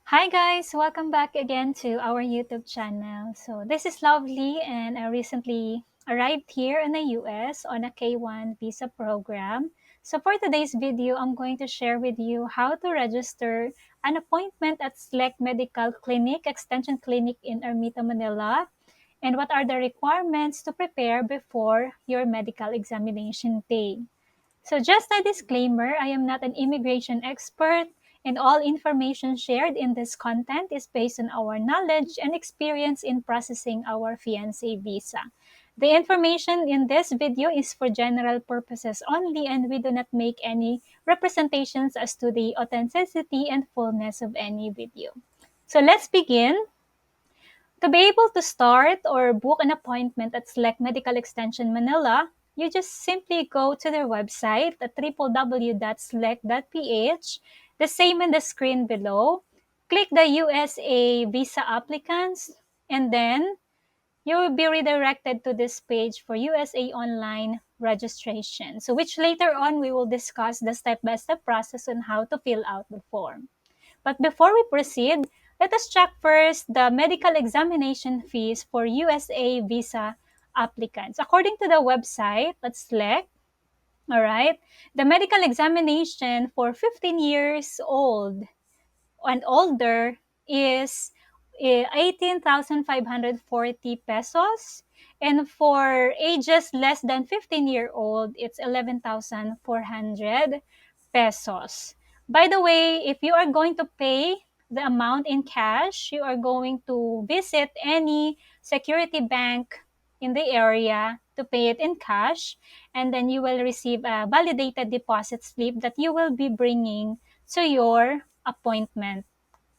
Hi guys, welcome back again to our YouTube channel. So this is Lovely and I recently arrived here in the US on a K1 visa program. So for today's video, I'm going to share with you how to register an appointment at SLEC Medical Clinic, Extension Clinic in Ermita, Manila, and what are the requirements to prepare before your medical examination day. So just a disclaimer, I am not an immigration expert and all information shared in this content is based on our knowledge and experience in processing our fiancé visa. The information in this video is for general purposes only and we do not make any representations as to the authenticity and fullness of any video. So let's begin. To be able to start or book an appointment at Select Medical Extension Manila, you just simply go to their website at www.select.ph, the same in the screen below. Click the USA visa applicants, and then you will be redirected to this page for USA online registration. So which later on we will discuss the step-by-step process on how to fill out the form. But before we proceed, let us check first the medical examination fees for USA visa applicants. According to the website, let's select, all right, the medical examination for 15 years old and older is 18,540 pesos. And for ages less than 15-year-old, it's 11,400 pesos. By the way, if you are going to pay the amount in cash, you are going to visit any security bank in the area to pay it in cash, and then you will receive a validated deposit slip that you will be bringing to your appointment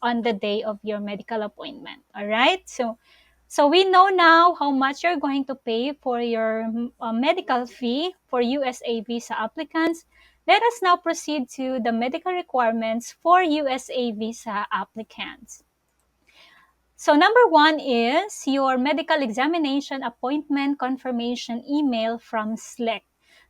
on the day of your medical appointment. All right. So we know now how much you're going to pay for your medical fee for USA visa applicants. Let us now proceed to the medical requirements for USA visa applicants. So number one is your medical examination appointment confirmation email from SLEC.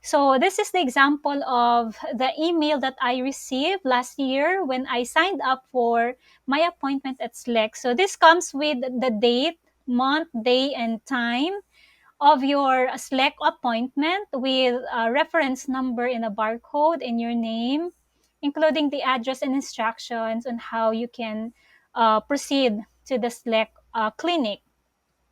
So this is the example of the email that I received last year when I signed up for my appointment at SLEC. So this comes with the date, month, day, and time of your SLEC appointment with a reference number and a barcode and your name, including the address and instructions on how you can proceed to the SLEC clinic.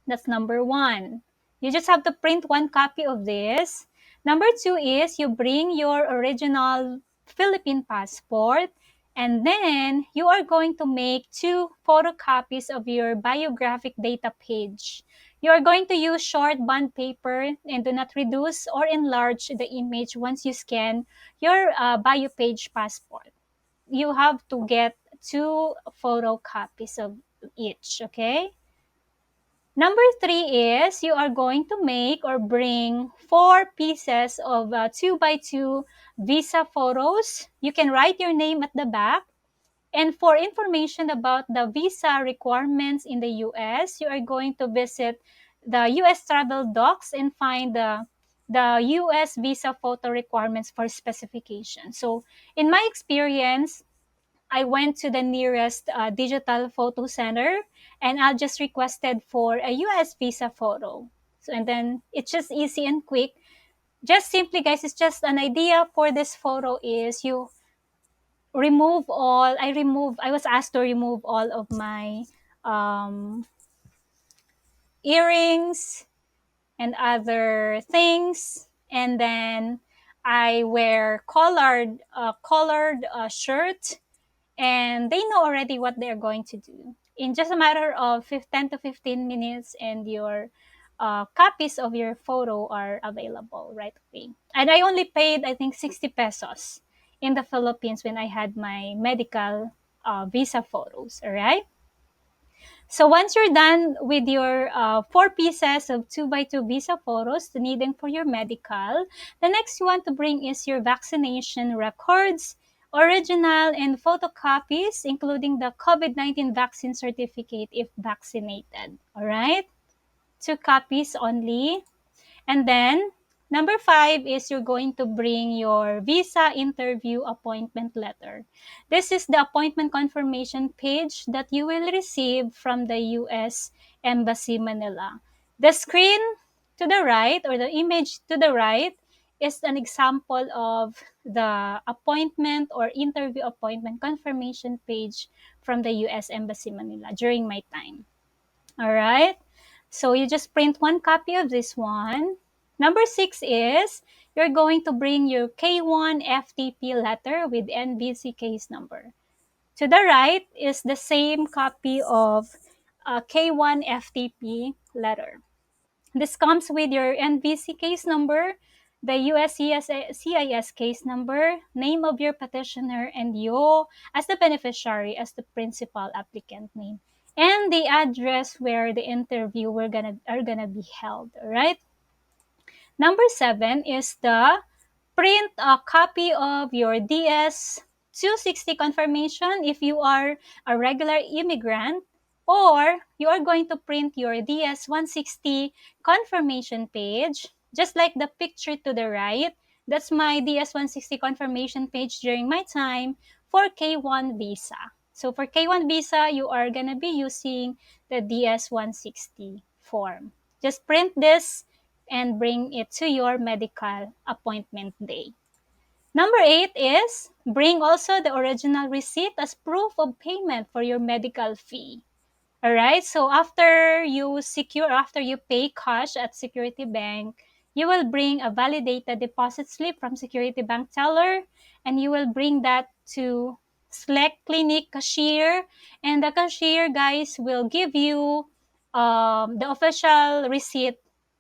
That's number one. You just have to print one copy of this. Number two is you bring your original Philippine passport, and then you are going to make two photocopies of your biographic data page. You are going to use short bond paper and do not reduce or enlarge the image once you scan your bio page passport. You have to get two photocopies of each, okay? Number three is you are going to make or bring 4 pieces of 2x2 visa photos. You can write your name at the back. And for information about the visa requirements in the US, you are going to visit the USTRAVELDOCS and find the US visa photo requirements for specification. So in my experience, I went to the nearest digital photo center and I just requested for a US visa photo. So, and then it's just easy and quick. Just simply, guys, it's just an idea for this photo is you I was asked to remove all of my um, earrings and other things. And then I wear colored shirt, and they know already what they're going to do. In just a matter of 10 to 15 minutes, and your copies of your photo are available right away. And I only paid, I think, 60 pesos in the Philippines when I had my medical visa photos, all right? So once you're done with your 4 pieces of 2x2 visa photos needing for your medical, the next you want to bring is your vaccination records, original and photocopies, including the COVID-19 vaccine certificate if vaccinated. All right? 2 copies only. And then Number 5 is you're going to bring your visa interview appointment letter. This is the appointment confirmation page that you will receive from the U.S. Embassy Manila. The screen to the right, or the image to the right, is an example of the appointment or interview appointment confirmation page from the U.S. Embassy Manila during my time. All right? So you just print one copy of this one. Number 6 is you're going to bring your K1 FTP letter with NBC case number. To the right is the same copy of a K1 FTP letter. This comes with your NVC case number, the USCIS case number, name of your petitioner, and you as the beneficiary as the principal applicant name, and the address where the interview are gonna be held. All right. Number 7 is the print a copy of your DS 260 confirmation if you are a regular immigrant, or you are going to print your DS 160 confirmation page, just like the picture to the right. That's my DS 160 confirmation page during my time for K1 visa. So for K1 visa, you are going to be using the DS 160 form. Just print this and bring it to your medical appointment day. Number 8 is bring also the original receipt as proof of payment for your medical fee. All right. So after you pay cash at Security Bank, you will bring a validated deposit slip from Security Bank teller, and you will bring that to SLEC clinic cashier, and the cashier guys will give you the official receipt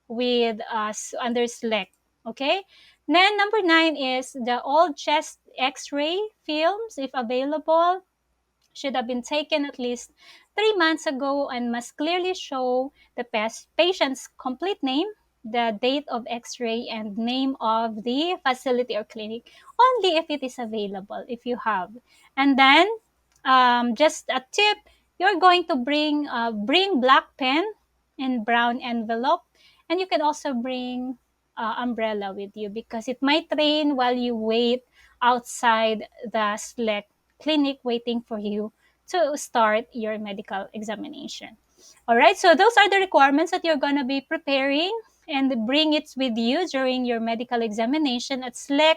with us under SLEC. Okay. Then number 9 is the old chest X-ray films, if available, should have been taken at least 3 months ago and must clearly show the patient's complete name, the date of x-ray, and name of the facility or clinic, only if it is available, if you have. And then, just a tip, you're going to bring black pen and brown envelope, and you can also bring umbrella with you because it might rain while you wait outside the SLEC clinic waiting for you to start your medical examination. All right, so those are the requirements that you're going to be preparing and bring it with you during your medical examination at SLEC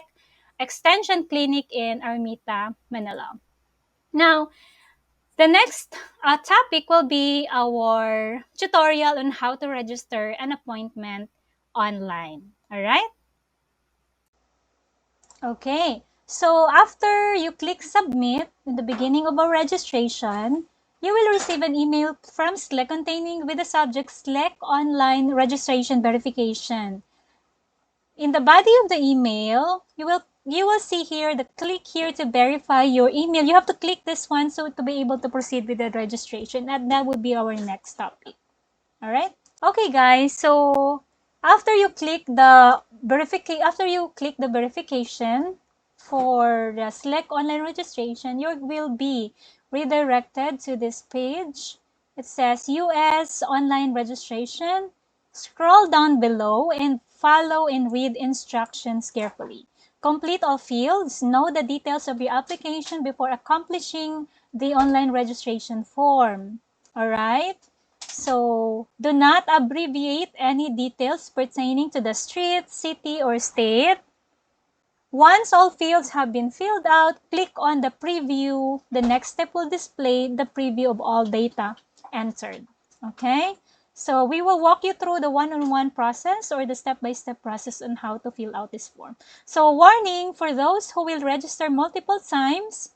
Extension Clinic in Ermita, Manila. Now, the next topic will be our tutorial on how to register an appointment online. All right? Okay, so after you click submit in the beginning of our registration, you will receive an email from SLEC containing with the subject SLEC online registration verification. In the body of the email, you will see here the click here to verify your email. You have to click this one so to be able to proceed with the registration, and that would be our next topic. All right? Okay, guys. So after you click the verification for the SLEC online registration, you will be redirected to this page. It says US online registration. Scroll down below and follow and read instructions carefully. Complete all fields. Know the details of your application before accomplishing the online registration form. All right? So, do not abbreviate any details pertaining to the street, city, or state. Once all fields have been filled out, click on the preview. The next step will display the preview of all data entered. Okay? So, we will walk you through the one-on-one process or the step-by-step process on how to fill out this form. So, warning for those who will register multiple times,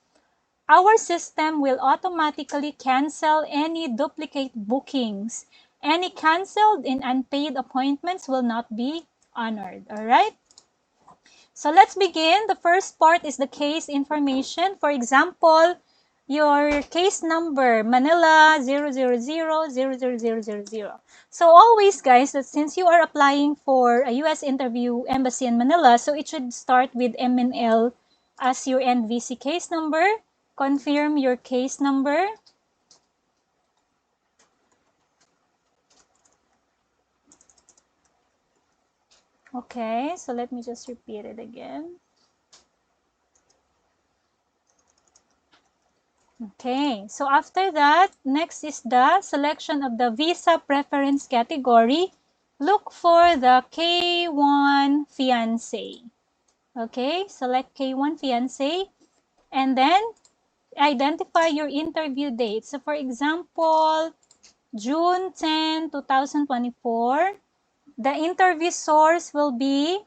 our system will automatically cancel any duplicate bookings. Any canceled and unpaid appointments will not be honored. All right? So let's begin. The first part is the case information. For example, your case number, Manila 0000000. So always, guys, that since you are applying for a U.S. interview embassy in Manila, so it should start with MNL as your NVC case number. Confirm your case number. Okay, so let me just repeat it again. Okay, so after that, next is the selection of the visa preference category. Look for the K1 Fiancé. Okay, select K1 Fiancé and then identify your interview date. So for example, June 10, 2024, the interview source will be,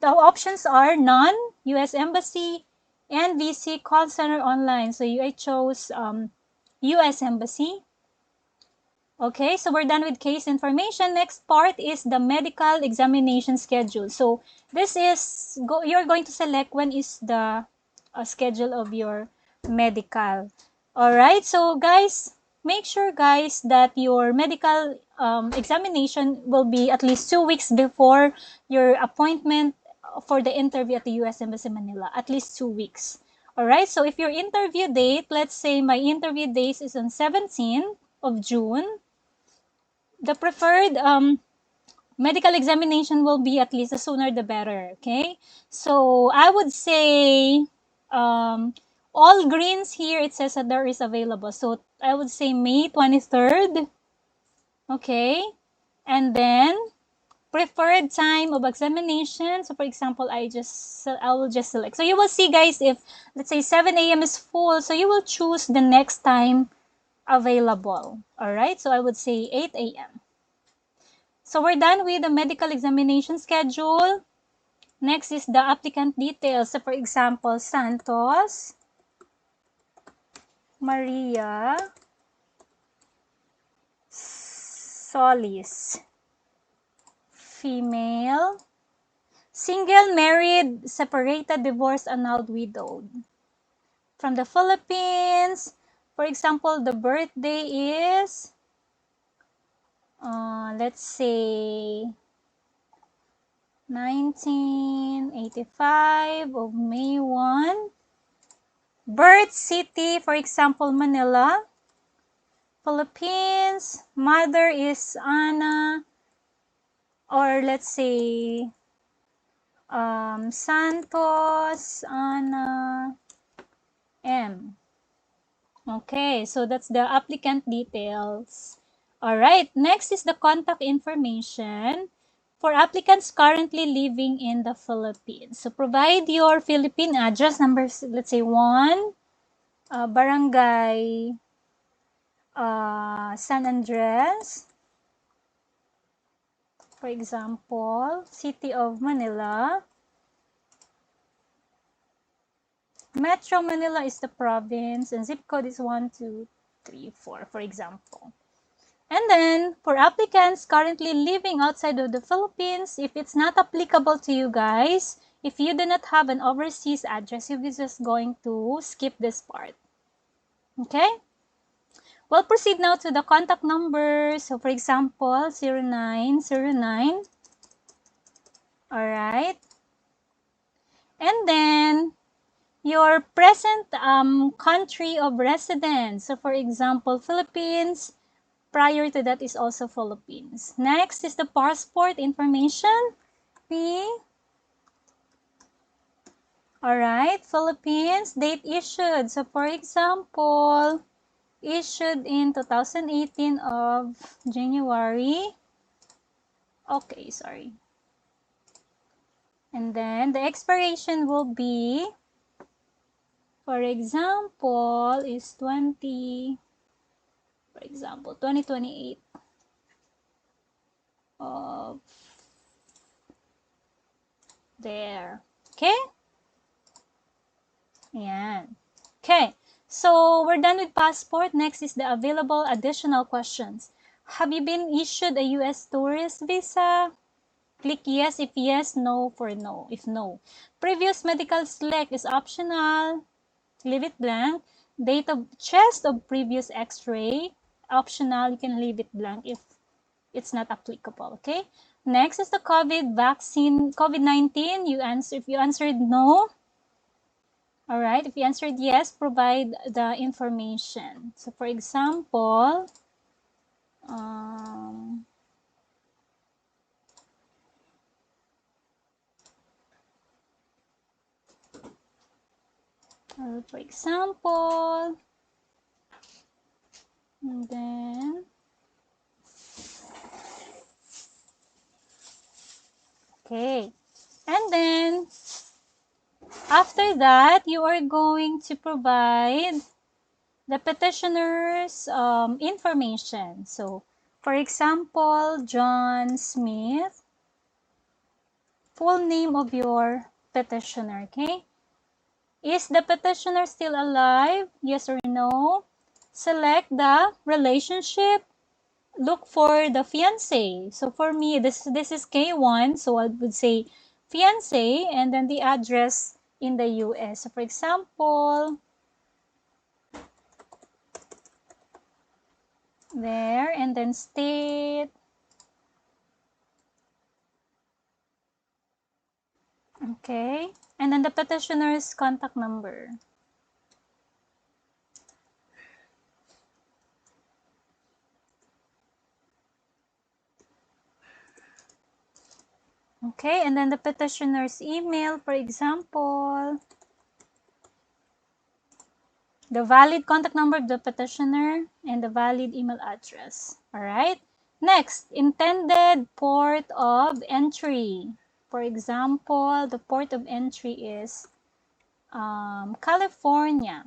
the options are none, U.S. Embassy, NVC Call Center Online. So I chose U.S. Embassy. Okay, so we're done with case information. Next part is the medical examination schedule. So this is, you're going to select when is the schedule of your medical. All right, so guys, make sure guys that your medical examination will be at least 2 weeks before your appointment for the interview at the U.S. Embassy Manila, at least 2 weeks. All right, so if your interview date, let's say my interview date is on 17th of June, the preferred medical examination will be at least the sooner the better, okay? So I would say all greens here, it says that there is available. So I would say May 23rd, okay? And then preferred time of examination. So for example, I will just select. So you will see guys, if let's say 7 a.m. is full, so you will choose the next time available. All right, so I would say 8 a.m. So we're done with the medical examination schedule. Next is the applicant details. So for example, Santos Maria Solis, female, single, married, separated, divorced, annulled, widowed. From the Philippines, for example, the birthday is, let's say, 1985 of May 1. Birth city, for example, Manila. Philippines, mother is Ana, or let's say Santos Ana M. Okay, so that's the applicant details. All right, next is the contact information for applicants currently living in the Philippines. So provide your Philippine address, numbers, let's say 1, barangay San Andres, for example, City of Manila. Metro Manila is the province, and zip code is 1234, for example. And then, for applicants currently living outside of the Philippines, if it's not applicable to you guys, if you do not have an overseas address, you're just going to skip this part. Okay? We'll proceed now to the contact number. So, for example, 0909. Alright. And then, your present country of residence. So, for example, Philippines. Prior to that is also Philippines. Next is the passport information. P. Alright, Philippines. Date issued. So, for example, issued in 2018 of January. Okay, sorry. And then the expiration will be, for example, is 2028 of there. Okay? Ayan. Okay. So, we're done with passport. Next is the available additional questions. Have you been issued a U.S. tourist visa? Click yes if yes, no for no if no. Previous medical SLEC is optional. Leave it blank. Date of chest of previous x-ray, optional. You can leave it blank if it's not applicable, okay? Next is the COVID vaccine, COVID-19. If you answered no, all right, if you answered yes, provide the information. So for example, For example, and then, okay. And then, after that, you are going to provide the petitioner's information. So, for example, John Smith, full name of your petitioner, okay? Is the petitioner still alive? Yes or no? Select the relationship. Look for the fiancé. So for me, this is K1, so I would say fiancé, and then the address in the US. So for example, there, and then state. Okay, and then the petitioner's contact number. Okay, and then the petitioner's email, for example, the valid contact number of the petitioner, and the valid email address. All right. Next, intended port of entry. For example, the port of entry is California.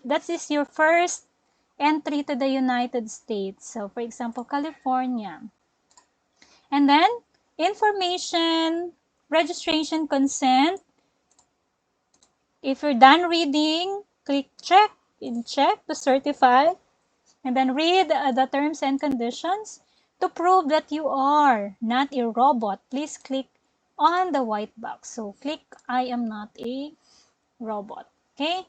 That is your first entry to the United States. So, for example, California. And then, information, registration consent. If you're done reading, click check to certify. And then read the terms and conditions. To prove that you are not a robot, please click on the white box. So click I am not a robot. Okay?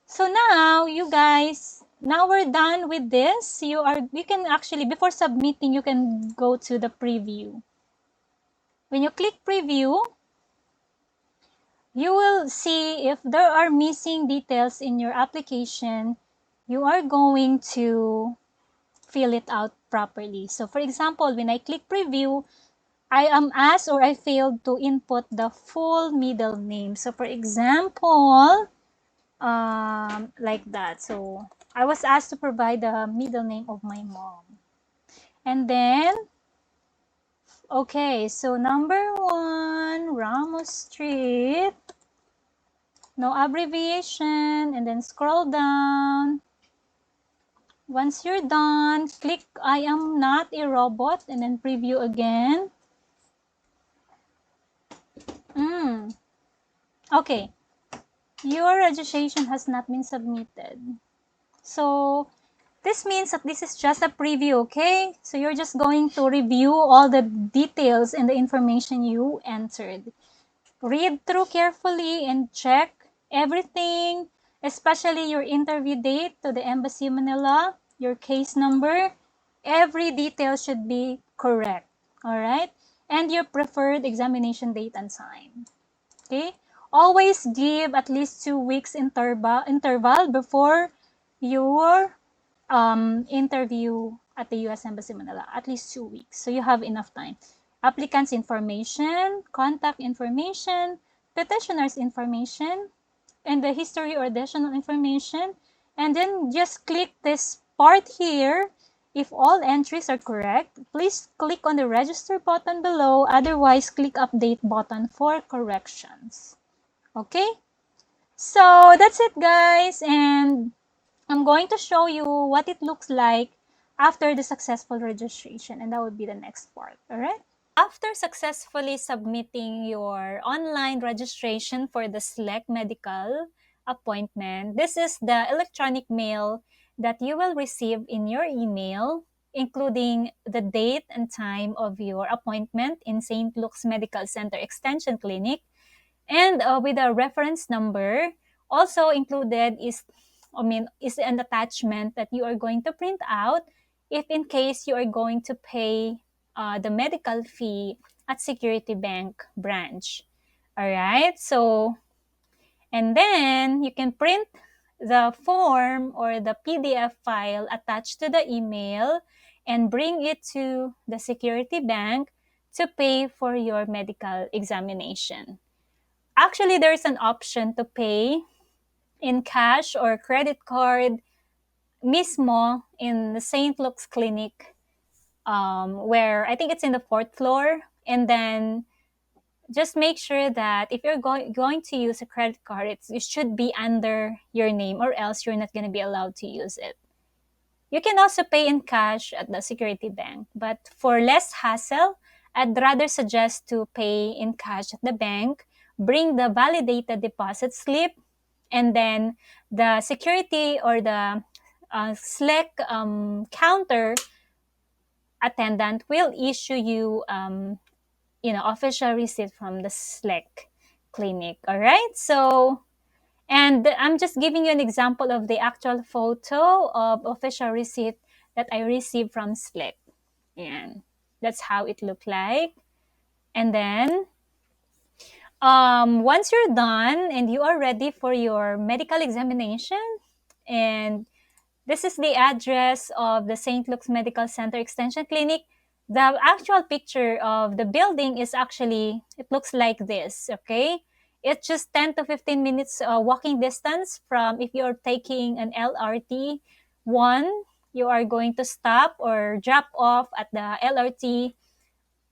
So now, you guys, now we're done with this. You can actually, before submitting, you can go to the preview. When you click preview, you will see if there are missing details in your application, you are going to fill it out properly. So for example, when I click preview, I am asked or I failed to input the full middle name. So for example, like that. So I was asked to provide the middle name of my mom. And then, okay, so number 1, Ramos Street. No abbreviation, and then scroll down. Once you're done, click I am not a robot, and then preview again. Okay, your registration has not been submitted. So this means that this is just a preview, okay? So you're just going to review all the details and the information you entered. Read through carefully and check everything, especially your interview date to the Embassy Manila, your case number. Every detail should be correct, all right? And your preferred examination date and time, okay? Always give at least 2 weeks interval before your interview at the U.S. Embassy Manila, at least 2 weeks, so you have enough time. Applicant's information, contact information, petitioner's information, and the history or additional information. And then just click this part here. If all entries are correct, please click on the register button below. Otherwise, click update button for corrections. Okay? So that's it, guys. And I'm going to show you what it looks like after the successful registration, and that would be the next part. All right? After successfully submitting your online registration for the SLEC medical appointment, this is the electronic mail that you will receive in your email, including the date and time of your appointment in St. Luke's Medical Center Extension Clinic, and with a reference number. Also included is an attachment that you are going to print out if in case you are going to pay the medical fee at Security Bank branch. All right, so, and then you can print the form or the PDF file attached to the email and bring it to the Security Bank to pay for your medical examination. Actually, there's an option to pay in cash or credit card mismo in the St. Luke's Clinic, where I think it's in the fourth floor. And then just make sure that if you're going to use a credit card, it should be under your name, or else you're not going to be allowed to use it. You can also pay in cash at the security bank, but for less hassle, I'd rather suggest to pay in cash at the bank, bring the validated deposit slip, and then the security or the SLEC counter attendant will issue you, official receipt from the SLEC clinic. All right. So, and I'm just giving you an example of the actual photo of official receipt that I received from SLEC. And that's how it looked like. And then once you're done and you are ready for your medical examination, and this is the address of the St. Luke's Medical Center Extension Clinic. The actual picture of the building is actually, it looks like this, okay? It's just 10 to 15 minutes walking distance from, if you're taking an LRT 1, you are going to stop or drop off at the LRT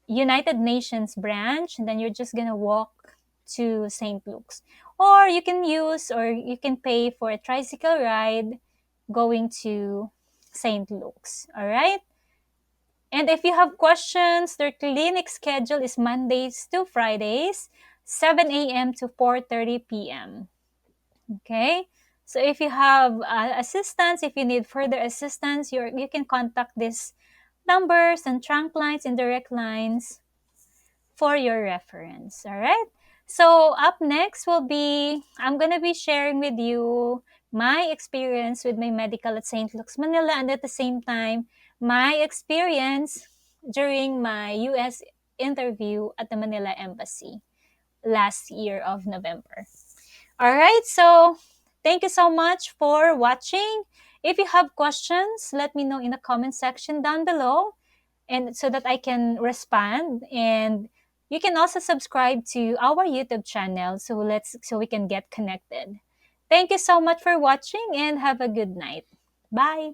United Nations branch, and then you're just gonna walk to St. Luke's. Or you can pay for a tricycle ride going to St. Luke's. All right. And if you have questions, their clinic schedule is Mondays to Fridays, 7 a.m. to 4:30 p.m. Okay. So if you have assistance, if you need further assistance, you can contact these numbers and trunk lines and direct lines for your reference. All right. So up next will be, I'm going to be sharing with you my experience with my medical at St. Luke's, Manila, and at the same time, my experience during my US interview at the Manila Embassy last year of November. All right. So thank you so much for watching. If you have questions, let me know in the comment section down below, and so that I can respond. And you can also subscribe to our YouTube channel, so we can get connected. Thank you so much for watching and have a good night. Bye.